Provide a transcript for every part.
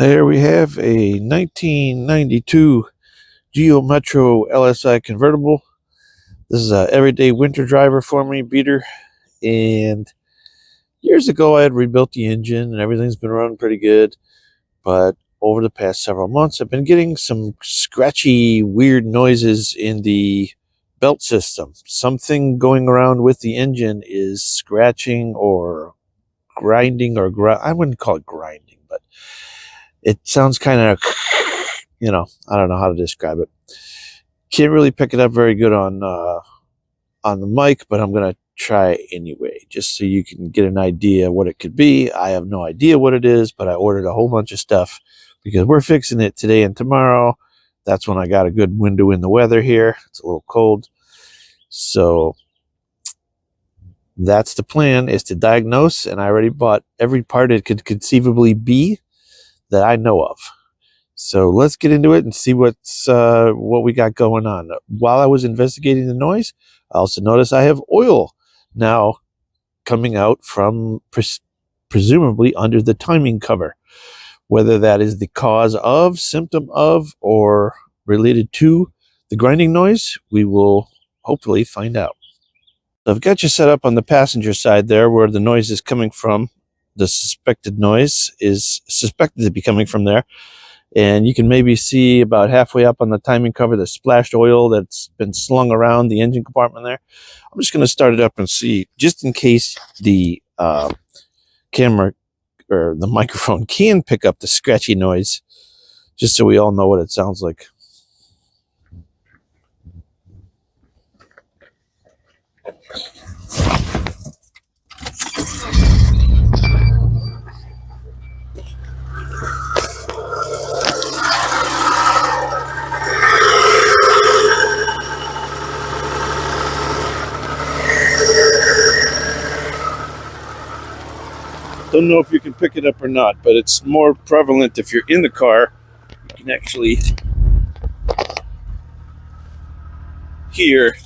There we have a 1992 Geo Metro Lsi convertible. This is a everyday winter driver for me, beater. And years ago I had rebuilt the engine and everything's been running pretty good. But over the past several months I've been getting some scratchy, weird noises in the belt system. Something going around with the engine is scratching or grinding, or I wouldn't call it grinding, but it sounds kind of, I don't know how to describe it. Can't really pick it up very good on the mic, but I'm going to try anyway, just so you can get an idea what it could be. I have no idea what it is, but I ordered a whole bunch of stuff because we're fixing it today and tomorrow. That's when I got a good window in the weather here. It's a little cold. So that's the plan, is to diagnose, and I already bought every part it could conceivably be that I know of. So let's get into it and see what we got going on. While I was investigating the noise, I also noticed I have oil now coming out from presumably under the timing cover. Whether that is the cause of, symptom of, or related to the grinding noise, we will hopefully find out. So I've got you set up on the passenger side there where the noise is coming from. The suspected noise is suspected to be coming from there. And you can maybe see about halfway up on the timing cover the splashed oil that's been slung around the engine compartment there. I'm just going to start it up and see, just in case the camera or the microphone can pick up the scratchy noise, just so we all know what it sounds like. Don't know if you can pick it up or not, but it's more prevalent if you're in the car. You can actually hear,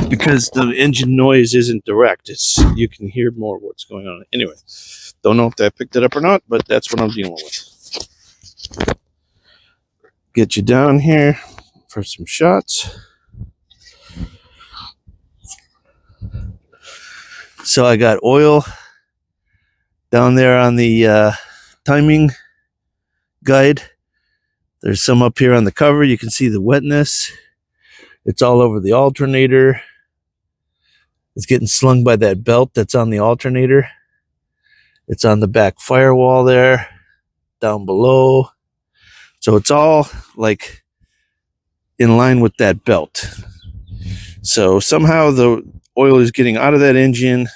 because the engine noise isn't direct. You can hear more what's going on. Anyway, don't know if I picked it up or not, but that's what I'm dealing with. Get you down here for some shots. So I got oil down there on the timing guide. There's some up here on the cover. You can see the wetness. It's all over the alternator. It's getting slung by that belt that's on the alternator. It's on the back firewall there, down below. So it's all like in line with that belt. So somehow the oil is getting out of that engine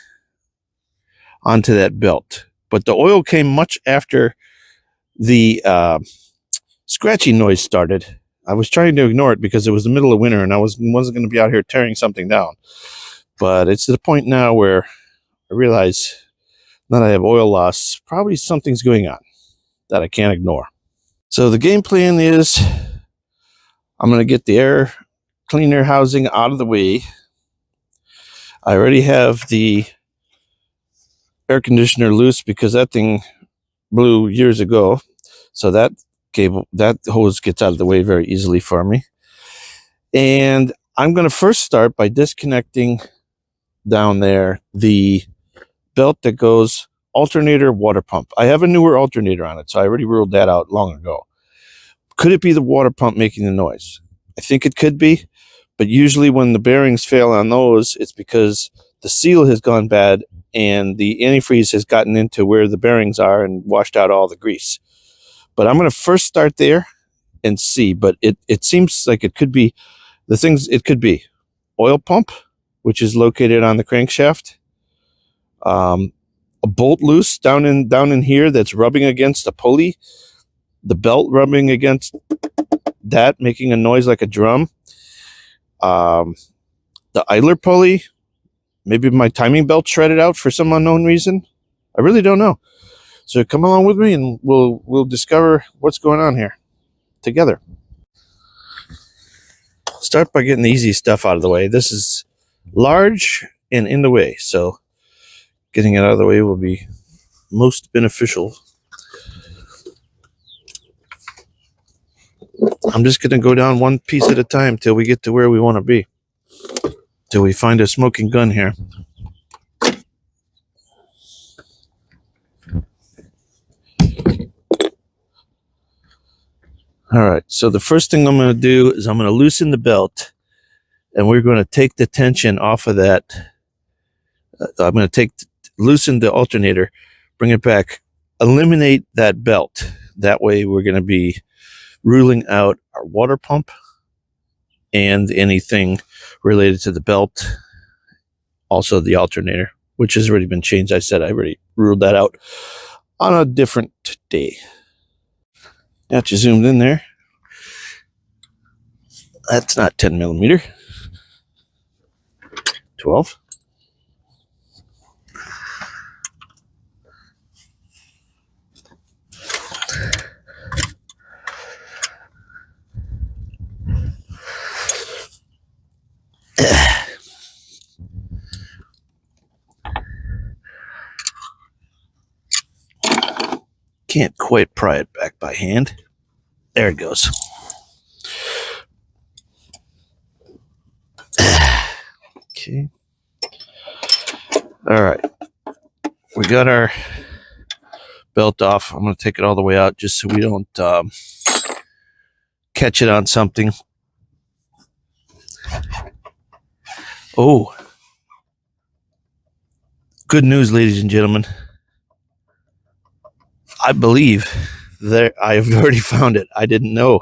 onto that belt. But the oil came much after the scratchy noise started. I was trying to ignore it because it was the middle of winter and I wasn't going to be out here tearing something down. But it's to the point now where I realize now that I have oil loss, probably something's going on that I can't ignore. So the game plan is I'm going to get the air cleaner housing out of the way. I already have the air conditioner loose because that thing blew years ago. So that hose gets out of the way very easily for me. And I'm going to first start by disconnecting down there the belt that goes alternator water pump. I have a newer alternator on it, so I already ruled that out long ago. Could it be the water pump making the noise? I think it could be, but usually when the bearings fail on those, it's because the seal has gone bad and the antifreeze has gotten into where the bearings are and washed out all the grease. But I'm going to first start there and see, but it seems like it could be the things. It could be oil pump, which is located on the crankshaft, a bolt loose down in here that's rubbing against a pulley, the belt rubbing against that, making a noise like a drum, the idler pulley. Maybe my timing belt shredded out for some unknown reason. I really don't know. So come along with me and we'll discover what's going on here together. Start by getting the easy stuff out of the way. This is large and in the way, so getting it out of the way will be most beneficial. I'm just going to go down one piece at a time till we get to where we want to be. Till we find a smoking gun here. All right, so the first thing I'm going to do is I'm going to loosen the belt, and we're going to take the tension off of that. I'm going to loosen the alternator, bring it back, eliminate that belt. That way we're going to be ruling out our water pump and anything related to the belt. Also the alternator, which has already been changed. I said I already ruled that out on a different day. Got you zoomed in there. That's not 10 millimeter. 12. Can't quite pry it back by hand. There it goes. Okay. All right. We got our belt off. I'm going to take it all the way out just so we don't catch it on something. Oh. Good news, ladies and gentlemen. I believe that I've already found it. I didn't know.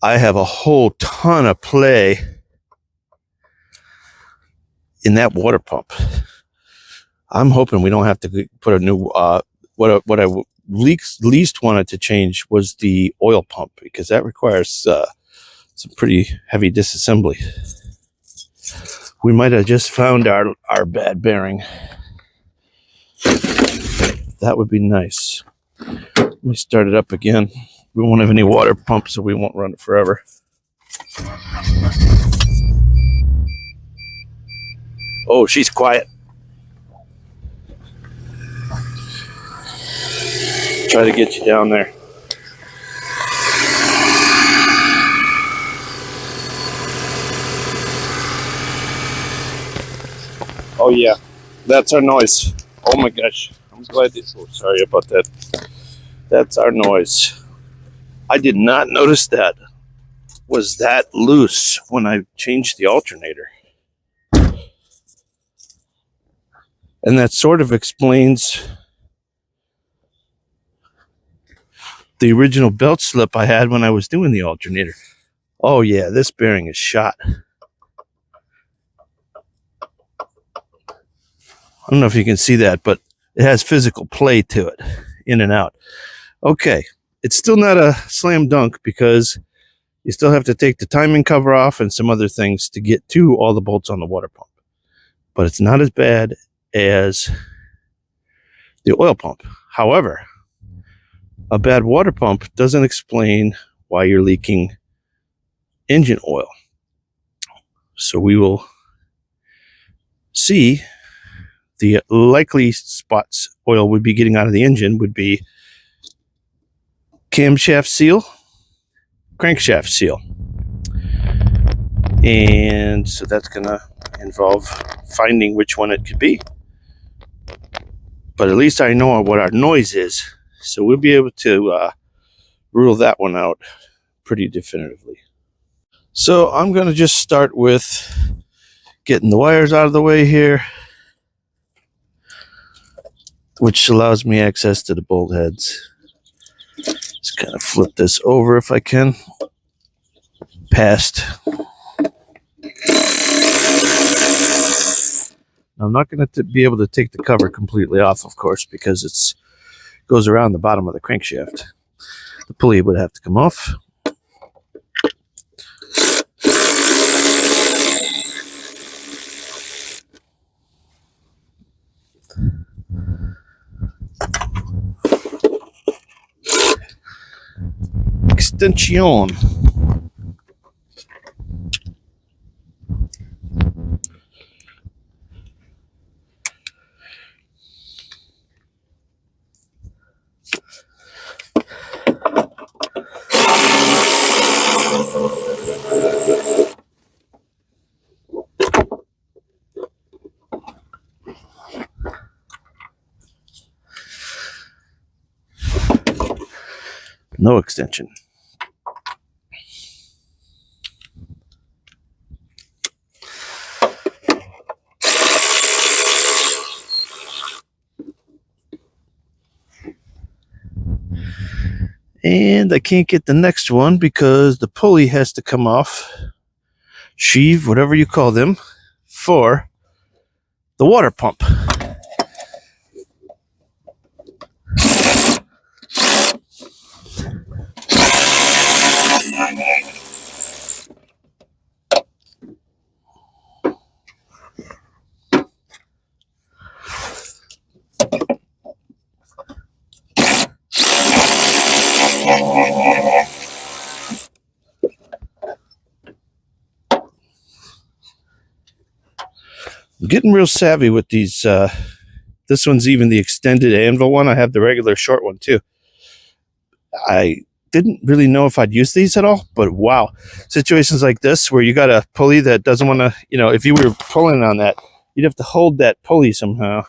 I have a whole ton of play in that water pump. I'm hoping we don't have to put a new, what I least wanted to change was the oil pump, because that requires some pretty heavy disassembly. We might have just found our bad bearing. That would be nice. Let me start it up again. We won't have any water pump, so we won't run it forever. Oh, she's quiet. Try to get you down there. Oh yeah, that's our noise. Oh my gosh, I'm glad this. Oh, sorry about that. That's our noise. I did not notice that was that loose when I changed the alternator. And that sort of explains the original belt slip I had when I was doing the alternator. Oh yeah, this bearing is shot. I don't know if you can see that, but it has physical play to it, in and out. Okay, it's still not a slam dunk because you still have to take the timing cover off and some other things to get to all the bolts on the water pump. But it's not as bad as the oil pump. However, a bad water pump doesn't explain why you're leaking engine oil. So we will see the likely spots oil would be getting out of the engine would be camshaft seal, crankshaft seal. And so that's going to involve finding which one it could be. But at least I know what our noise is. So we'll be able to rule that one out pretty definitively. So I'm going to just start with getting the wires out of the way here, which allows me access to the bolt heads. Just kind of flip this over if I can. Past. I'm not going to be able to take the cover completely off, of course, because it goes around the bottom of the crankshaft. The pulley would have to come off. Extension. No extension. And I can't get the next one because the pulley has to come off, sheave, whatever you call them, for the water pump. I'm getting real savvy with these. This one's even the extended anvil one. I have the regular short one too. I didn't really know if I'd use these at all, but wow. Situations like this where you got a pulley that doesn't want to, if you were pulling on that, you'd have to hold that pulley somehow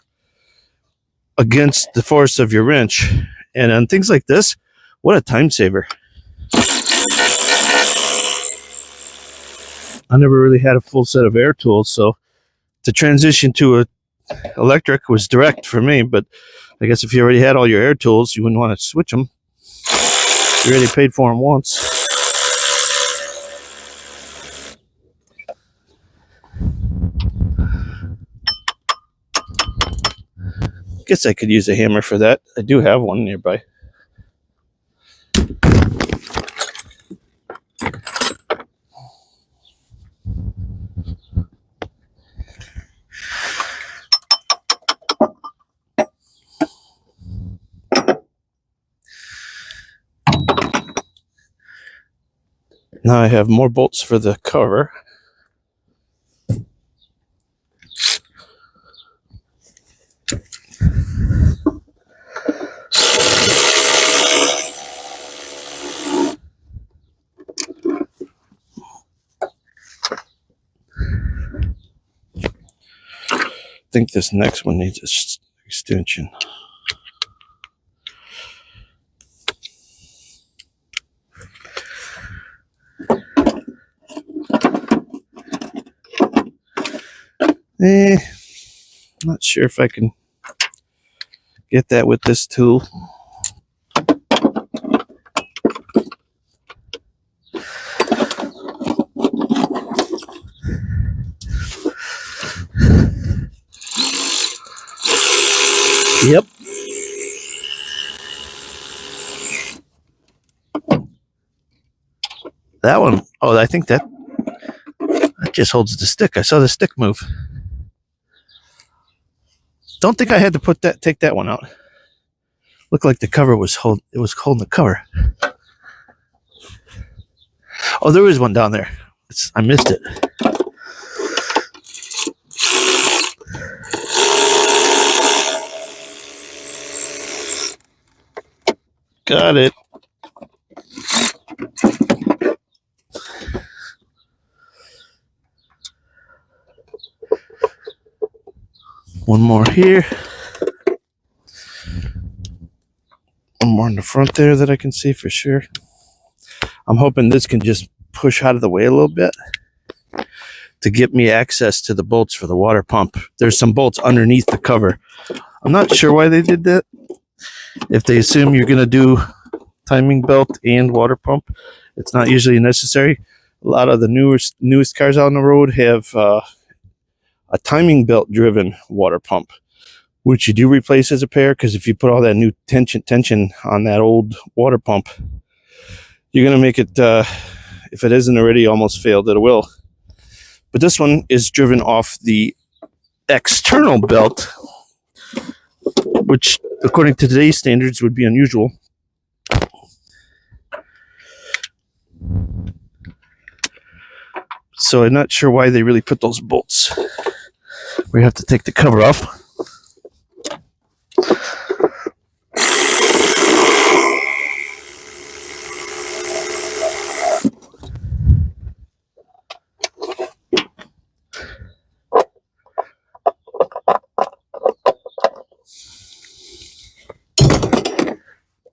against the force of your wrench. And on things like this, what a time saver. I never really had a full set of air tools, so the transition to a electric was direct for me, but I guess if you already had all your air tools, you wouldn't want to switch them. You already paid for them once. Guess I could use a hammer for that. I do have one nearby. Now I have more bolts for the cover. I think this next one needs an extension. Not sure if I can get that with this tool. Yep. That one, oh, I think that just holds the stick. I saw the stick move. Don't think I had to take that one out. Looked like the cover was holding the cover. Oh, there is one down there. I missed it. Got it. One more here. One more in the front there that I can see for sure. I'm hoping this can just push out of the way a little bit to get me access to the bolts for the water pump. There's some bolts underneath the cover. I'm not sure why they did that. If they assume you're going to do timing belt and water pump, it's not usually necessary. A lot of the newest cars out on the road have a timing belt driven water pump, which you do replace as a pair, because if you put all that new tension on that old water pump, you're going to make it, if it isn't already almost failed, it will. But this one is driven off the external belt, which according to today's standards would be unusual. So I'm not sure why they really put those bolts. We have to take the cover off.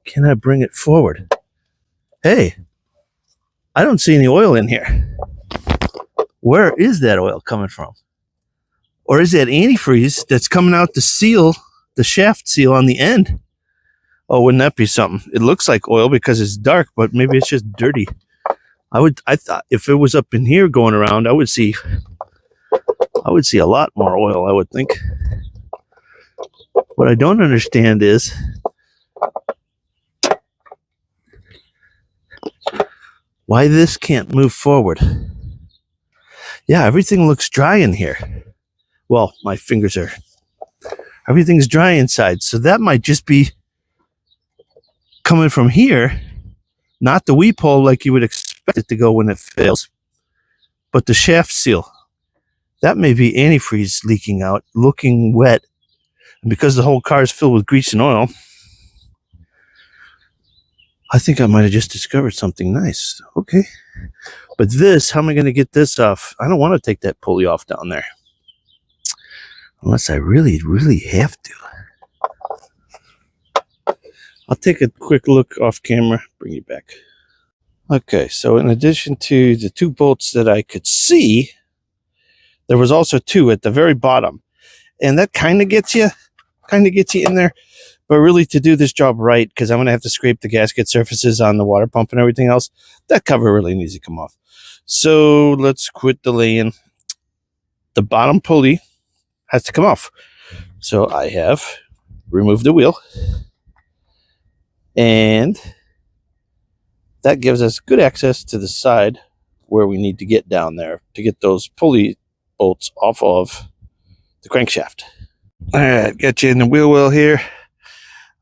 Can I bring it forward? Hey, I don't see any oil in here. Where is that oil coming from? Or is that antifreeze that's coming out to seal the shaft seal on the end? Oh, wouldn't that be something? It looks like oil because it's dark, but maybe it's just dirty. I thought if it was up in here going around, I would see a lot more oil, I would think. What I don't understand is why this can't move forward. Yeah, everything looks dry in here. Well, my fingers are... Everything's dry inside, so that might just be coming from here, not the weep hole like you would expect it to go when it fails, but the shaft seal. That may be antifreeze leaking out, looking wet. And because the whole car is filled with grease and oil, I think I might have just discovered something nice. Okay. But this, how am I going to get this off? I don't want to take that pulley off down there. Unless I really, really have to. I'll take a quick look off camera, bring you back. Okay, so in addition to the 2 bolts that I could see, there was also 2 at the very bottom. And that kind of gets you in there. But really, to do this job right, because I'm going to have to scrape the gasket surfaces on the water pump and everything else, that cover really needs to come off. So let's quit delaying. The bottom pulley has to come off. So I have removed the wheel. And that gives us good access to the side where we need to get down there to get those pulley bolts off of the crankshaft. All right, got you in the wheel well here.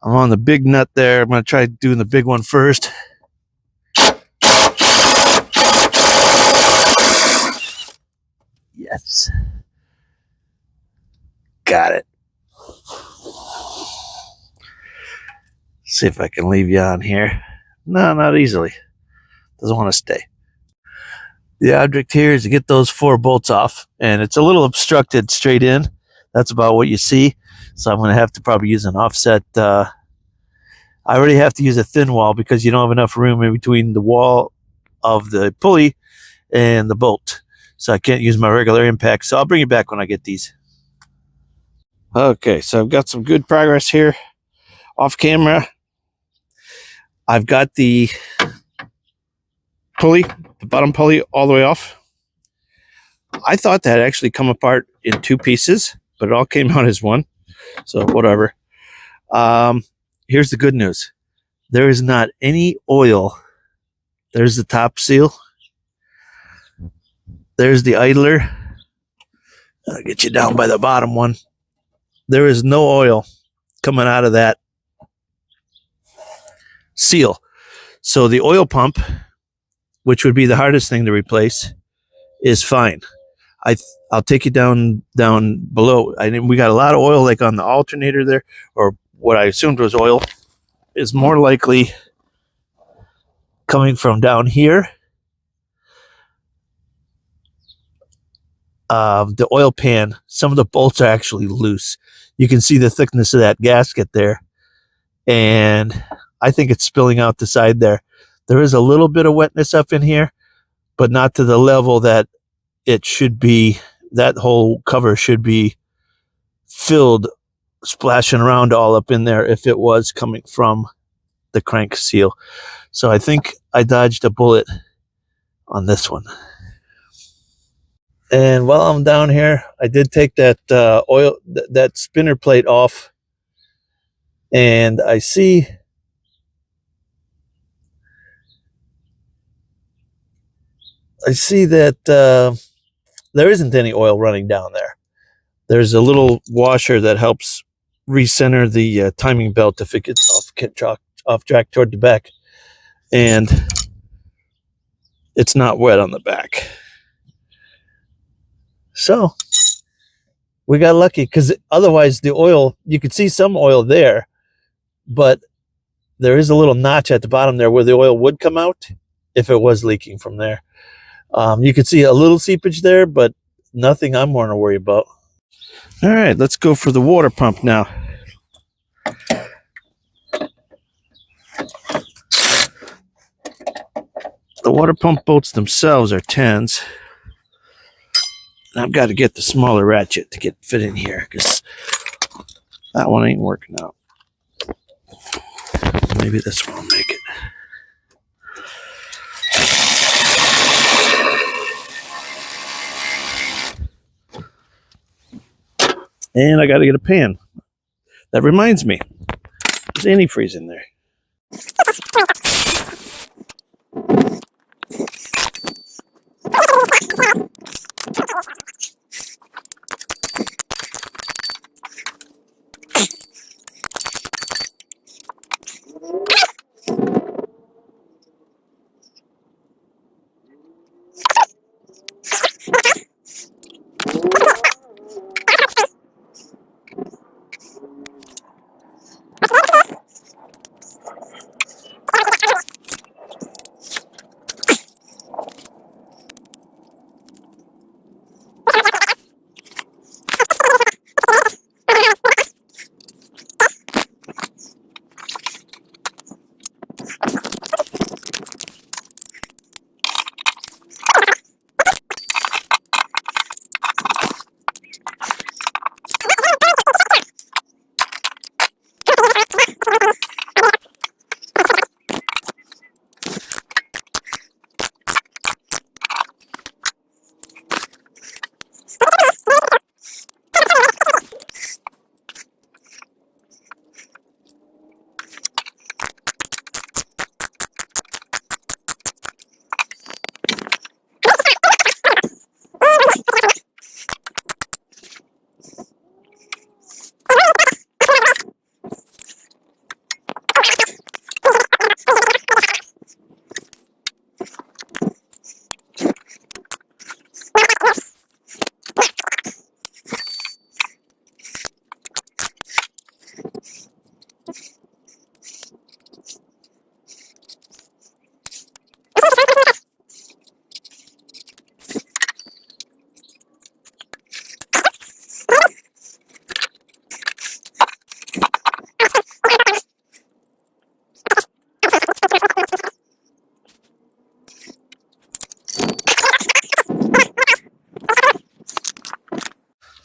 I'm on the big nut there. I'm going to try doing the big one first. Yes. Got it. See if I can leave you on here. No, not easily. Doesn't want to stay. The object here is to get those 4 bolts off, and it's a little obstructed straight in. That's about what you see. So I'm going to have to probably use an offset. I already have to use a thin wall because you don't have enough room in between the wall of the pulley and the bolt. So I can't use my regular impact. So I'll bring you back when I get these. Okay, so I've got some good progress here off camera. I've got the pulley, the bottom pulley, all the way off. I thought that had actually come apart in 2 pieces, but it all came out as one. So whatever. Here's the good news. There is not any oil. There's the top seal. There's the idler. I'll get you down by the bottom one. There is no oil coming out of that seal. So the oil pump, which would be the hardest thing to replace, is fine. I'll take you down below. We got a lot of oil like on the alternator there, or what I assumed was oil, is more likely coming from down here. The oil pan, some of the bolts are actually loose. You can see the thickness of that gasket there. And I think it's spilling out the side there. There is a little bit of wetness up in here, but not to the level that it should be. That whole cover should be filled, splashing around all up in there if it was coming from the crank seal. So I think I dodged a bullet on this one. And while I'm down here, I did take that that spinner plate off, and I see that there isn't any oil running down there. There's a little washer that helps recenter the timing belt if it gets off track toward the back, and it's not wet on the back. So we got lucky, because otherwise the oil, you could see some oil there, but there is a little notch at the bottom there where the oil would come out if it was leaking from there. You could see a little seepage there, but nothing I'm more to worry about. All right, let's go for the water pump now. The water pump bolts themselves are 10s. And I've got to get the smaller ratchet to get fit in here because that one ain't working out. Maybe this one will make it. And I got to get a pan. That reminds me, there's antifreeze in there.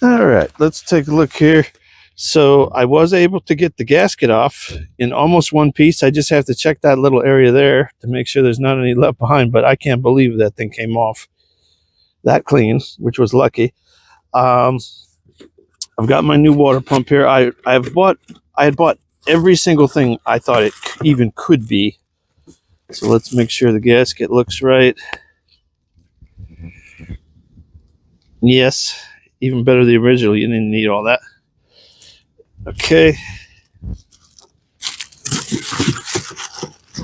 All right, let's take a look here. So I was able to get the gasket off in almost one piece. I just have to check that little area there to make sure there's not any left behind, but I can't believe that thing came off that clean, which was lucky. I've got my new water pump here. I had bought every single thing I thought it even could be. So let's make sure the gasket looks right. Yes, even better the original. You didn't need all that. Okay.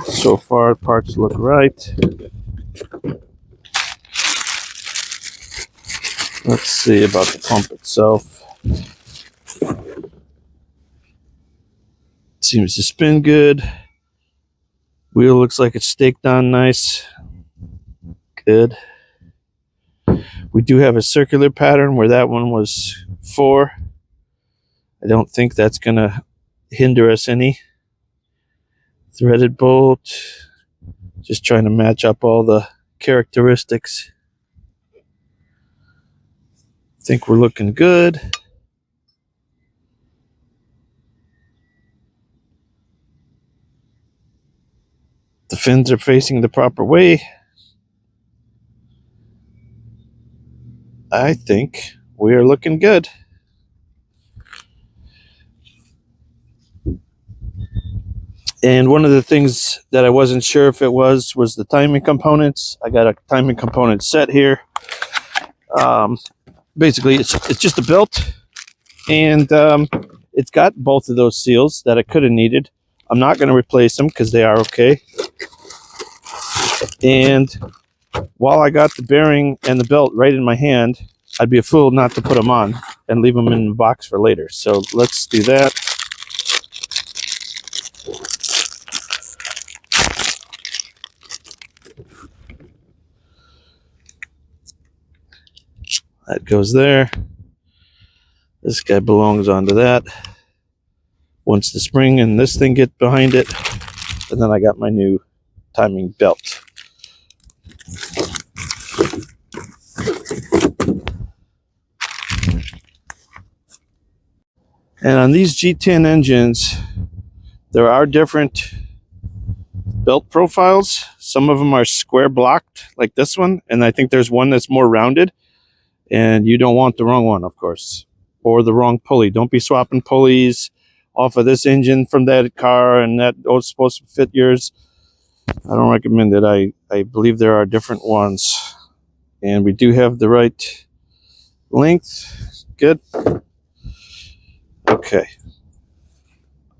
So far, parts look right. Let's see about the pump itself. Seems to spin good. Wheel looks like it's staked on nice. Good. We do have a circular pattern where that one was 4. I don't think that's going to hinder us any. Threaded bolt. Just trying to match up all the characteristics. I think we're looking good. The fins are facing the proper way. I think we are looking good. And one of the things that I wasn't sure if it was the timing components. I got a timing component set here. Basically, it's just a belt, and it's got both of those seals that I could have needed. I'm not going to replace them because they are okay. And while I got the bearing and the belt right in my hand, I'd be a fool not to put them on and leave them in the box for later. So let's do that. That goes there. This guy belongs onto that. Once the spring and this thing get behind it, and then I got my new timing belt. And on these G10 engines, there are different belt profiles. Some of them are square blocked like this one, and I think there's one that's more rounded, and you don't want the wrong one, of course, or the wrong pulley. Don't be swapping pulleys off of this engine from that car and that was supposed to fit yours. I don't recommend it. I believe there are different ones, and we do have the right length. Good. Okay,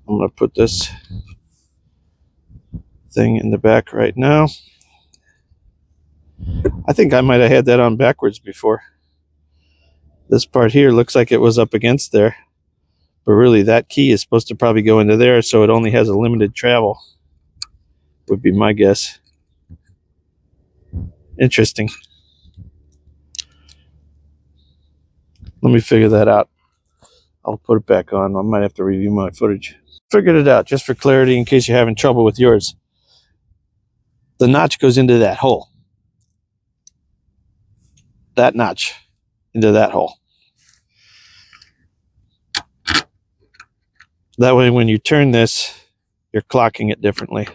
I'm gonna put this thing in the back right now. I think I might have had that on backwards before. This part here looks like it was up against there, but really that key is supposed to probably go into there, so it only has a limited travel, would be my guess. Interesting. Let me figure that out. I'll put it back on. I might have to review my footage. Figured it out just for clarity in case you're having trouble with yours. The notch goes into that hole. That notch into that hole. That way when you turn this, you're clocking it differently.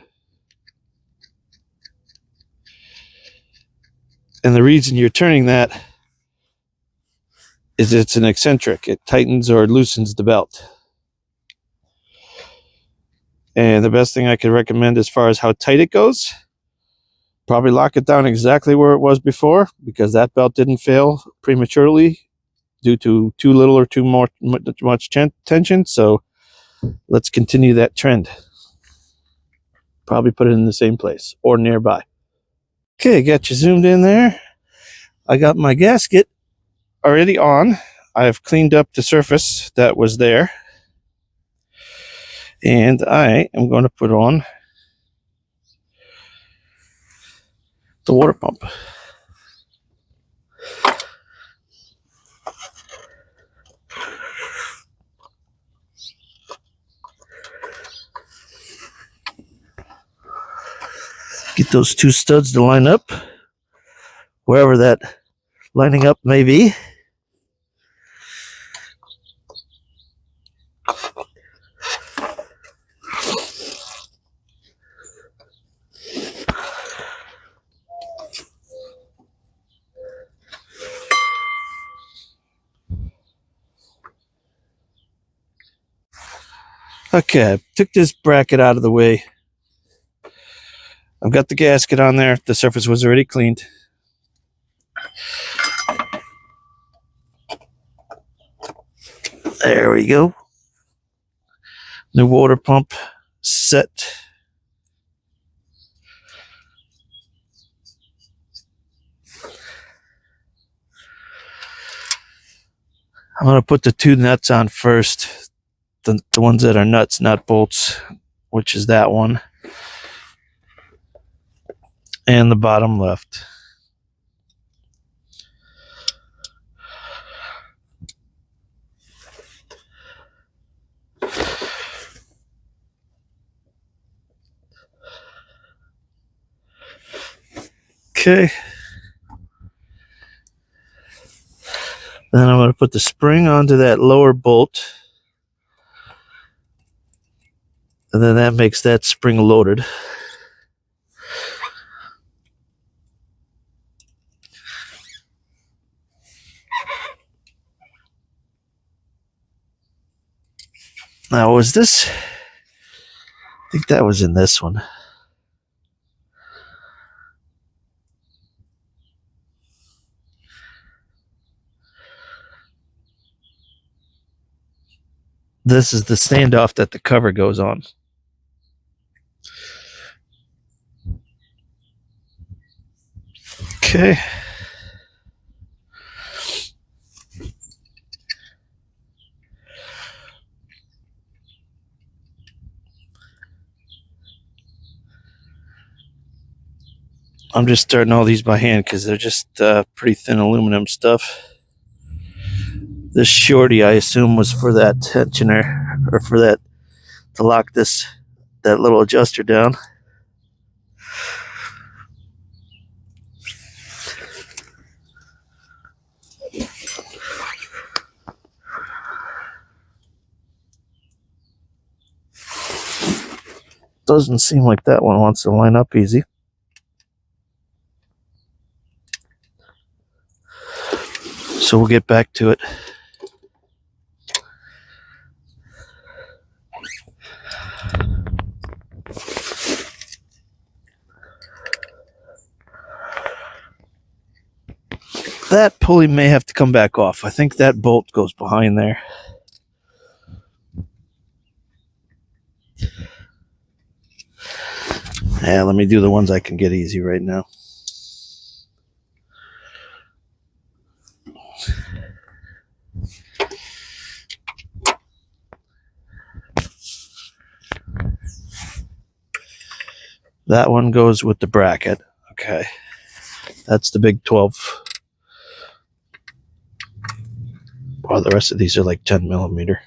And the reason you're turning that is it's an eccentric. It tightens or loosens the belt. And the best thing I could recommend as far as how tight it goes, probably lock it down exactly where it was before, because that belt didn't fail prematurely due to too little or too much tension. So let's continue that trend. Probably put it in the same place or nearby. Okay, got you zoomed in there. I got my gasket already on. I've cleaned up the surface that was there. And I am going to put on the water pump. Get those two studs to line up, wherever that lining up may be. Okay, I took this bracket out of the way. I've got the gasket on there. The surface was already cleaned. There we go. New water pump set. I'm going to put the two nuts on first. The ones that are nuts, not bolts, which is that one. And the bottom left. Okay. Then I'm going to put the spring onto that lower bolt. And then that makes that spring loaded. Now, was this? I think that was in this one. This is the standoff that the cover goes on. Okay. I'm just starting all these by hand because they're just pretty thin aluminum stuff. This shorty, I assume, was for that tensioner, or for that, to lock that little adjuster down. Doesn't seem like that one wants to line up easy. So we'll get back to it. That pulley may have to come back off. I think that bolt goes behind there. Yeah, let me do the ones I can get easy right now. That one goes with the bracket. Okay. That's the big 12. Well, the rest of these are like 10 millimeter.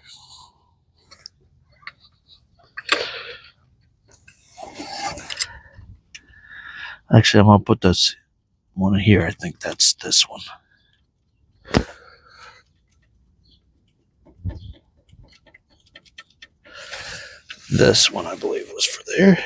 Actually, I'm going to put this one here. I think that's this one. This one, I believe, was for there.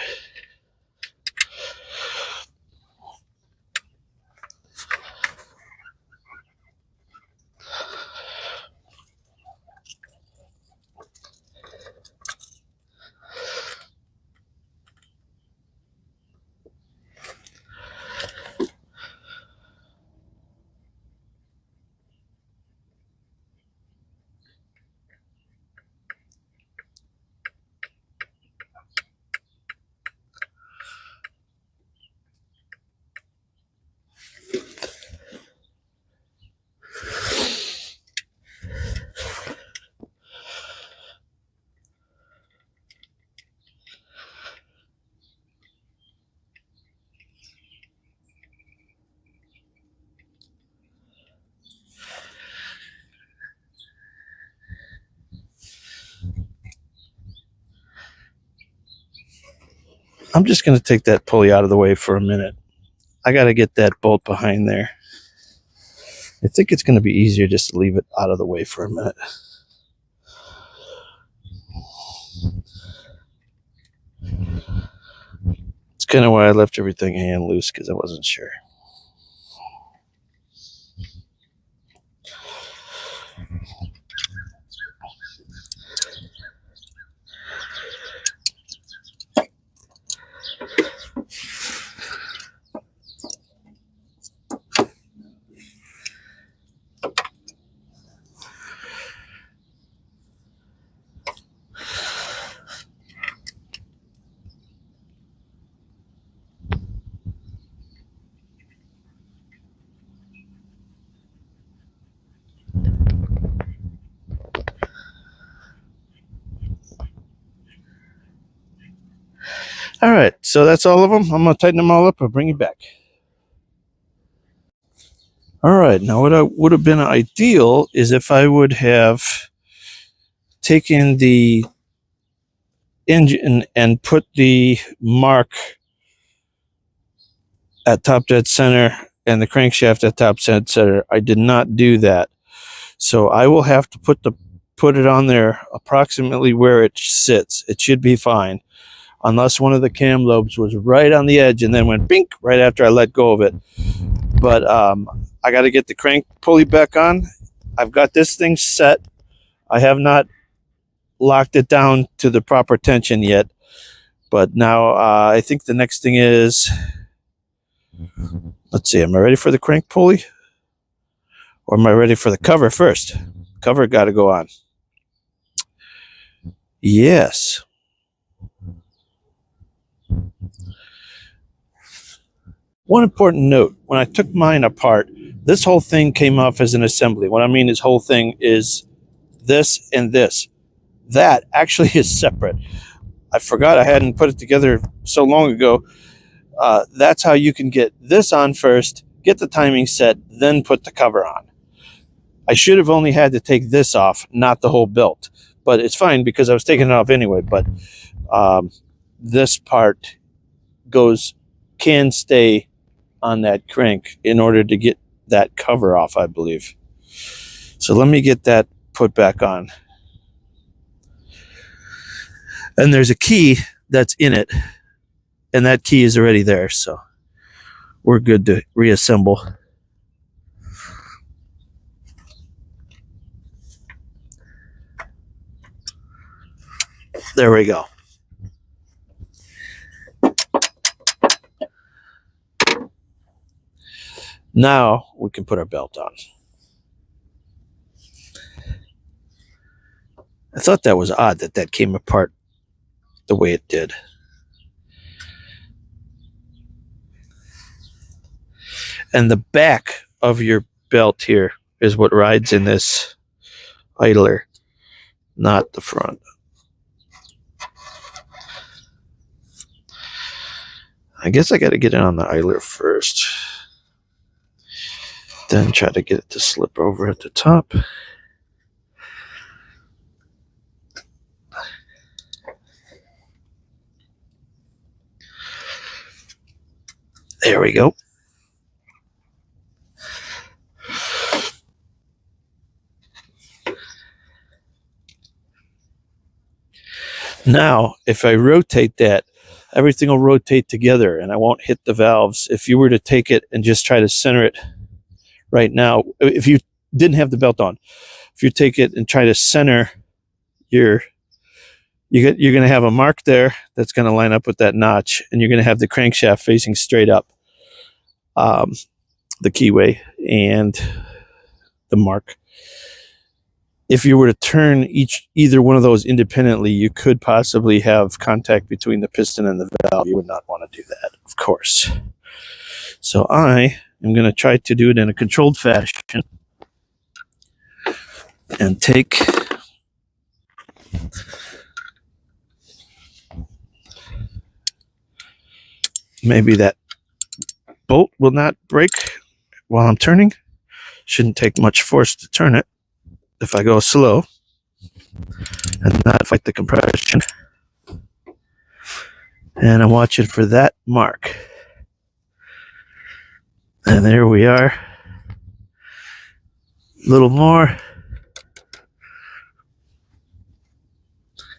I'm just going to take that pulley out of the way for a minute. I got to get that bolt behind there. I think it's going to be easier just to leave it out of the way for a minute. It's kind of why I left everything hand loose, because I wasn't sure. All right, so that's all of them. I'm going to tighten them all up and bring you back. All right, now what would have been ideal is if I would have taken the engine and put the mark at top dead center and the crankshaft at top dead center. I did not do that. So I will have to put it on there approximately where it sits. It should be fine. Unless one of the cam lobes was right on the edge and then went bink right after I let go of it. But I got to get the crank pulley back on. I've got this thing set. I have not locked it down to the proper tension yet. But now I think the next thing is, let's see, am I ready for the crank pulley? Or am I ready for the cover first? Cover got to go on. Yes. One important note, when I took mine apart, this whole thing came off as an assembly. What I mean is whole thing is this and this. That actually is separate. I forgot I hadn't put it together so long ago. That's how you can get this on first, get the timing set, then put the cover on. I should have only had to take this off, not the whole belt. But it's fine because I was taking it off anyway. But this part can stay on that crank in order to get that cover off, I believe. So let me get that put back on. And there's a key that's in it, and that key is already there, so we're good to reassemble. There we go. Now we can put our belt on. I thought that was odd that that came apart the way it did. And the back of your belt here is what rides in this idler, not the front. I guess I got to get it on the idler first. Then try to get it to slip over at the top. There we go. Now, if I rotate that, everything will rotate together and I won't hit the valves. If you were to take it and just try to center it right now, if you didn't have the belt on, if you take it and try to center you're going to have a mark there that's going to line up with that notch, and you're going to have the crankshaft facing straight up, the keyway and the mark. If you were to turn either one of those independently, you could possibly have contact between the piston and the valve. You would not want to do that, of course. So I am going to try to do it in a controlled fashion and take maybe that bolt will not break while I'm turning. Shouldn't take much force to turn it if I go slow and not fight the compression. And I'm watching for that mark. And there we are. A little more.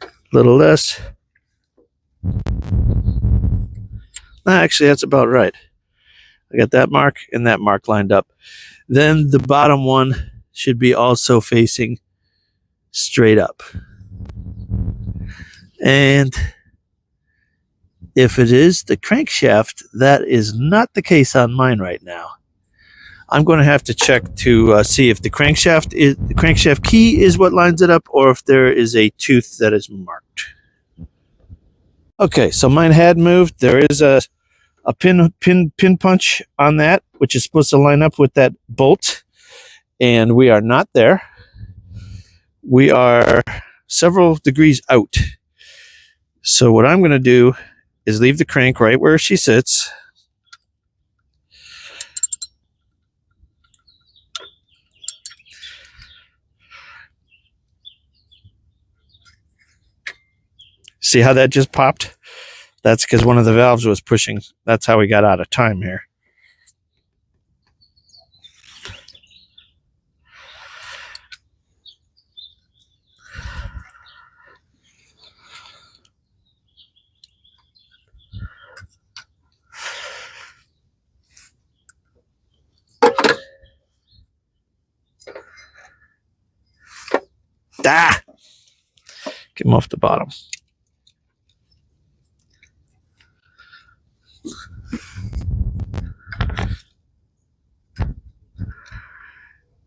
A little less. Actually, that's about right. I got that mark and that mark lined up. Then the bottom one should be also facing straight up. And if it is the crankshaft, that is not the case on mine right now. I'm going to have to check to see if the crankshaft key is what lines it up, or if there is a tooth that is marked. Okay, so mine had moved. There is a pin punch on that, which is supposed to line up with that bolt, and we are not there. We are several degrees out. So what I'm going to do is leave the crank right where she sits. See how that just popped? That's because one of the valves was pushing. That's how we got out of time here. Ah! Get him off the bottom.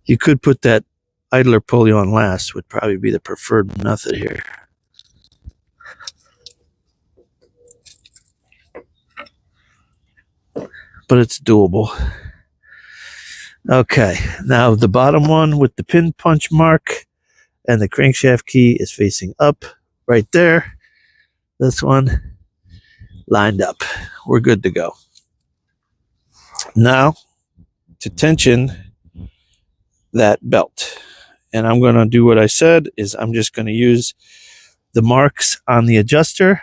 You could put that idler pulley on last, would probably be the preferred method here. But it's doable. Okay, now the bottom one with the pin punch mark and the crankshaft key is facing up right there. This one lined up. We're good to go. Now to tension that belt, and I'm going to do what I said is I'm just going to use the marks on the adjuster.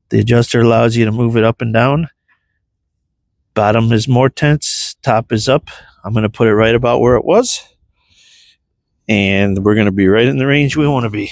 The adjuster allows you to move it up and down. Bottom is more tense, top is up. I'm going to put it right about where it was, and we're going to be right in the range we want to be.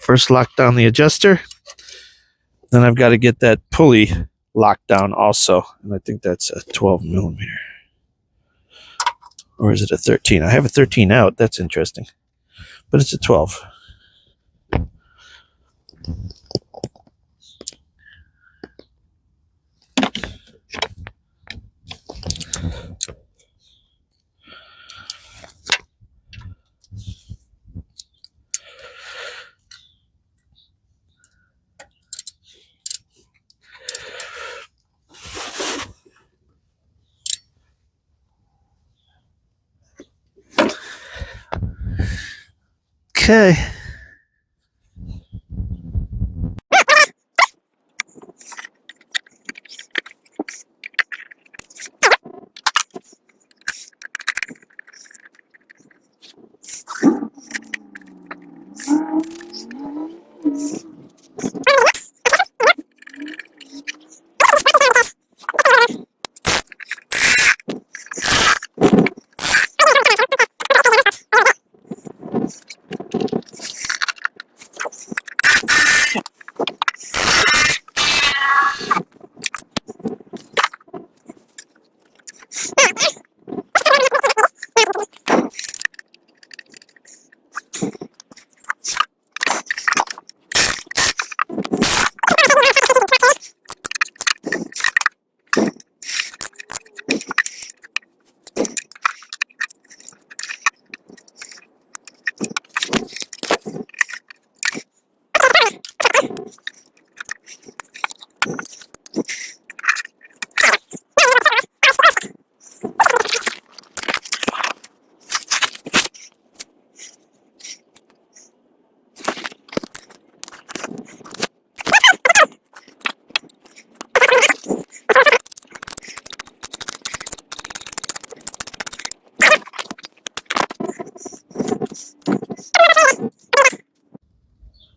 First lock down the adjuster. Then I've got to get that pulley locked down also. And I think that's a 12 millimeter. Or is it a 13? I have a 13 out. That's interesting. But it's a 12. Okay.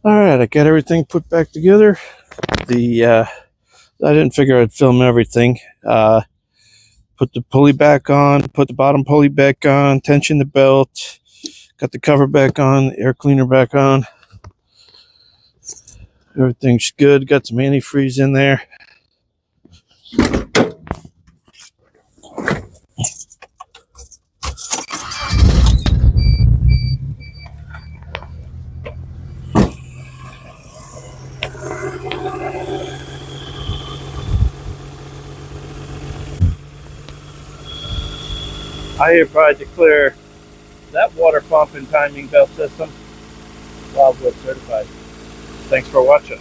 All right, I got everything put back together. I didn't figure I'd film everything. Put the pulley back on, put the bottom pulley back on, tension the belt, got the cover back on, the air cleaner back on. Everything's good. Got some antifreeze in there. I hereby declare that water pump and timing belt system wildwood certified. Thanks for watching.